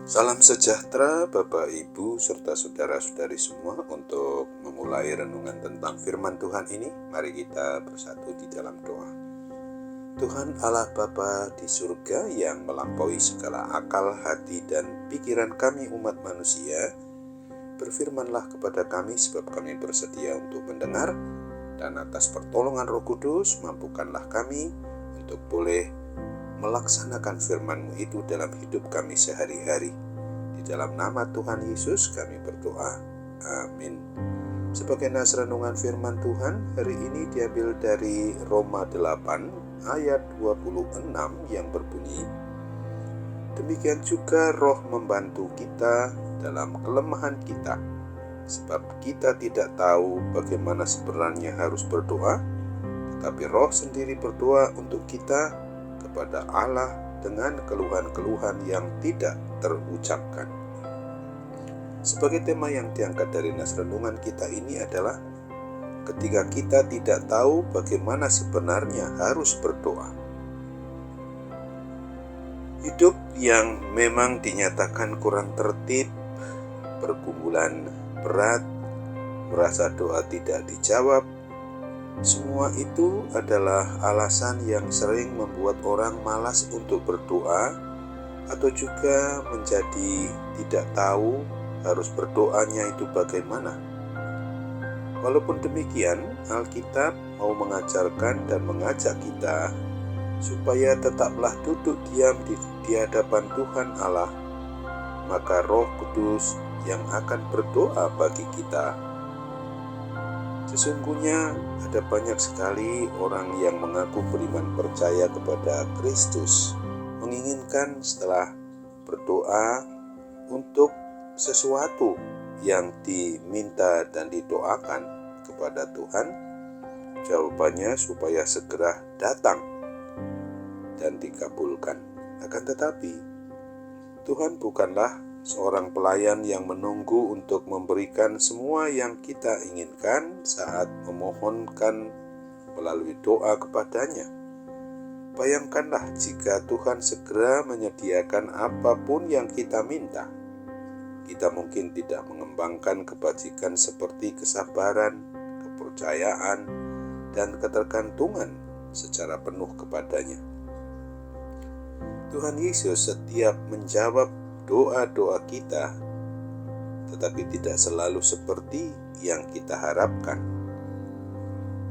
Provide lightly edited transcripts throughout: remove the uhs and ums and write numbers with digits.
Salam sejahtera Bapak Ibu serta saudara-saudari semua. Untuk memulai renungan tentang firman Tuhan ini, mari kita bersatu di dalam doa. Tuhan Allah Bapa di surga yang melampaui segala akal, hati, dan pikiran kami umat manusia, berfirmanlah kepada kami sebab kami bersedia untuk mendengar, dan atas pertolongan Roh Kudus mampukanlah kami untuk boleh melaksanakan firman-Mu itu dalam hidup kami sehari-hari. Di dalam nama Tuhan Yesus kami berdoa. Amin. Sebagai nas renungan firman Tuhan hari ini diambil dari Roma 8 ayat 26 yang berbunyi, demikian juga Roh membantu kita dalam kelemahan kita, sebab kita tidak tahu bagaimana sebenarnya harus berdoa, tetapi Roh sendiri berdoa untuk kita kepada Allah dengan keluhan-keluhan yang tidak terucapkan. Sebagai tema yang diangkat dari nas renungan kita ini adalah ketika kita tidak tahu bagaimana sebenarnya harus berdoa. Hidup yang memang dinyatakan kurang tertib, pergumulan berat, merasa doa tidak dijawab, semua itu adalah alasan yang sering membuat orang malas untuk berdoa atau juga menjadi tidak tahu harus berdoanya itu bagaimana. Walaupun demikian, Alkitab mau mengajarkan dan mengajak kita supaya tetaplah duduk diam di hadapan Tuhan Allah, maka Roh Kudus yang akan berdoa bagi kita. Sesungguhnya ada banyak sekali orang yang mengaku beriman percaya kepada Kristus, menginginkan setelah berdoa untuk sesuatu yang diminta dan didoakan kepada Tuhan, jawabannya supaya segera datang dan dikabulkan. Akan tetapi, Tuhan bukanlah seorang pelayan yang menunggu untuk memberikan semua yang kita inginkan saat memohonkan melalui doa kepadanya. Bayangkanlah jika Tuhan segera menyediakan apapun yang kita minta. Kita mungkin tidak mengembangkan kebajikan seperti kesabaran, kepercayaan, dan ketergantungan secara penuh kepadanya. Tuhan Yesus setiap menjawab doa-doa kita, tetapi tidak selalu seperti yang kita harapkan.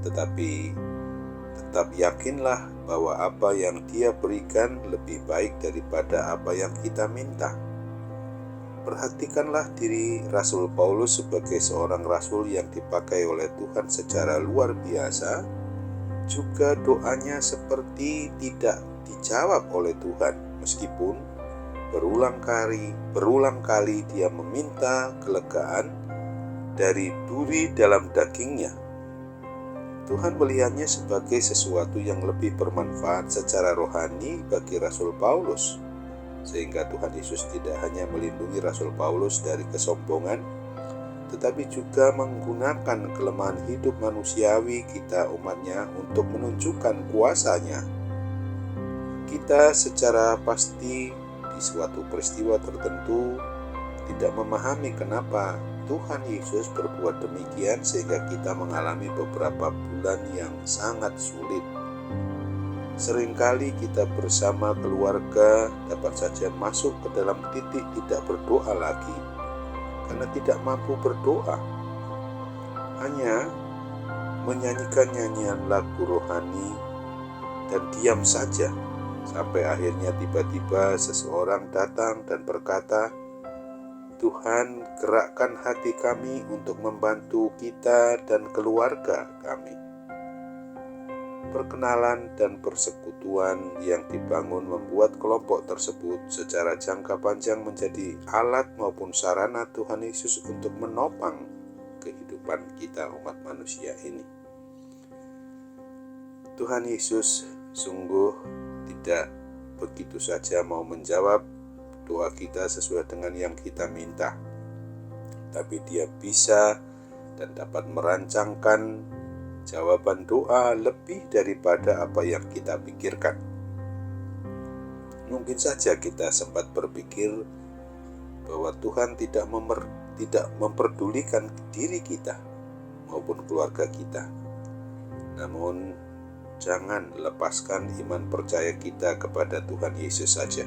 Tetapi tetap yakinlah bahwa apa yang Dia berikan lebih baik daripada apa yang kita minta. Perhatikanlah diri Rasul Paulus sebagai seorang rasul yang dipakai oleh Tuhan secara luar biasa. Juga doanya seperti tidak dijawab oleh Tuhan, meskipun berulang kali dia meminta kelegaan dari duri dalam dagingnya. Tuhan melihatnya sebagai sesuatu yang lebih bermanfaat secara rohani bagi Rasul Paulus, sehingga Tuhan Yesus tidak hanya melindungi Rasul Paulus dari kesombongan, tetapi juga menggunakan kelemahan hidup manusiawi kita umatnya untuk menunjukkan kuasanya. Kita secara pasti di suatu peristiwa tertentu tidak memahami kenapa Tuhan Yesus berbuat demikian, sehingga kita mengalami beberapa bulan yang sangat sulit. Seringkali kita bersama keluarga dapat saja masuk ke dalam titik tidak berdoa lagi karena tidak mampu berdoa, hanya menyanyikan nyanyian lagu rohani dan diam saja, sampai akhirnya tiba-tiba seseorang datang dan berkata, "Tuhan, gerakkan hati kami untuk membantu kita dan keluarga kami." Perkenalan dan persekutuan yang dibangun membuat kelompok tersebut secara jangka panjang menjadi alat maupun sarana Tuhan Yesus untuk menopang kehidupan kita umat manusia ini. Tuhan Yesus sungguh tidak begitu saja mau menjawab doa kita sesuai dengan yang kita minta, tapi Dia bisa dan dapat merancangkan jawaban doa lebih daripada apa yang kita pikirkan. Mungkin saja kita sempat berpikir bahwa Tuhan tidak memperdulikan diri kita maupun keluarga kita. Namun jangan lepaskan iman percaya kita kepada Tuhan Yesus saja.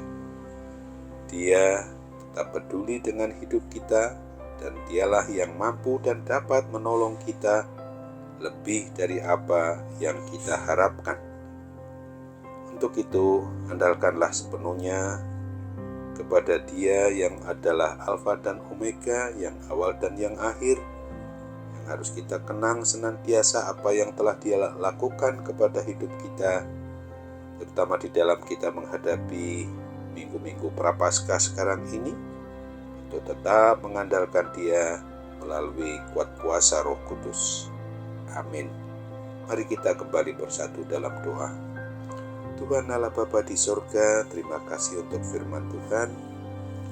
Dia tetap peduli dengan hidup kita, dan Dialah yang mampu dan dapat menolong kita lebih dari apa yang kita harapkan. Untuk itu, andalkanlah sepenuhnya kepada Dia yang adalah Alfa dan Omega, yang awal dan yang akhir, yang harus kita kenang senantiasa apa yang telah Dia lakukan kepada hidup kita, terutama di dalam kita menghadapi minggu-minggu Prapaskah sekarang ini, untuk tetap mengandalkan Dia melalui kuat kuasa Roh Kudus. Amin. Mari kita kembali bersatu dalam doa. Tuhan Allah Bapa di sorga, terima kasih untuk firman Tuhan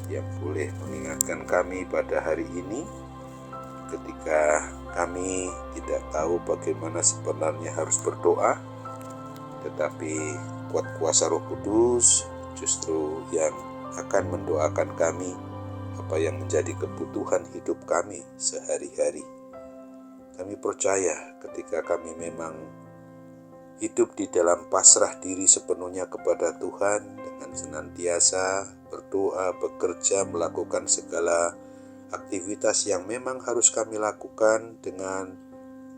yang boleh mengingatkan kami pada hari ini ketika kami tidak tahu bagaimana sebenarnya harus berdoa, tetapi kuat kuasa Roh Kudus justru yang akan mendoakan kami apa yang menjadi kebutuhan hidup kami sehari-hari. Kami percaya ketika kami memang hidup di dalam pasrah diri sepenuhnya kepada Tuhan, dengan senantiasa berdoa, bekerja, melakukan segala aktivitas yang memang harus kami lakukan, dengan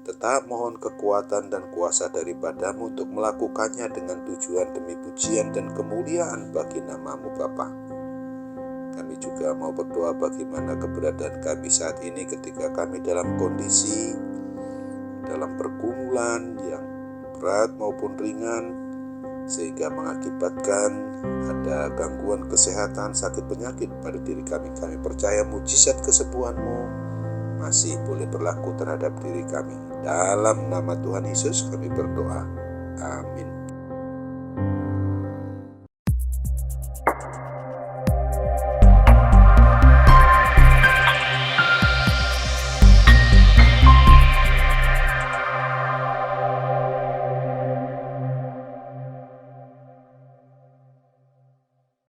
tetap mohon kekuatan dan kuasa daripadamu untuk melakukannya dengan tujuan demi pujian dan kemuliaan bagi nama-Mu Bapa. Kami juga mau berdoa bagaimana keberadaan kami saat ini ketika kami dalam kondisi, dalam pergumulan yang berat maupun ringan, sehingga mengakibatkan ada gangguan kesehatan, sakit penyakit pada diri kami. Kami percaya mujizat kesembuhan-Mu masih boleh berlaku terhadap diri kami. Dalam nama Tuhan Yesus kami berdoa. Amin.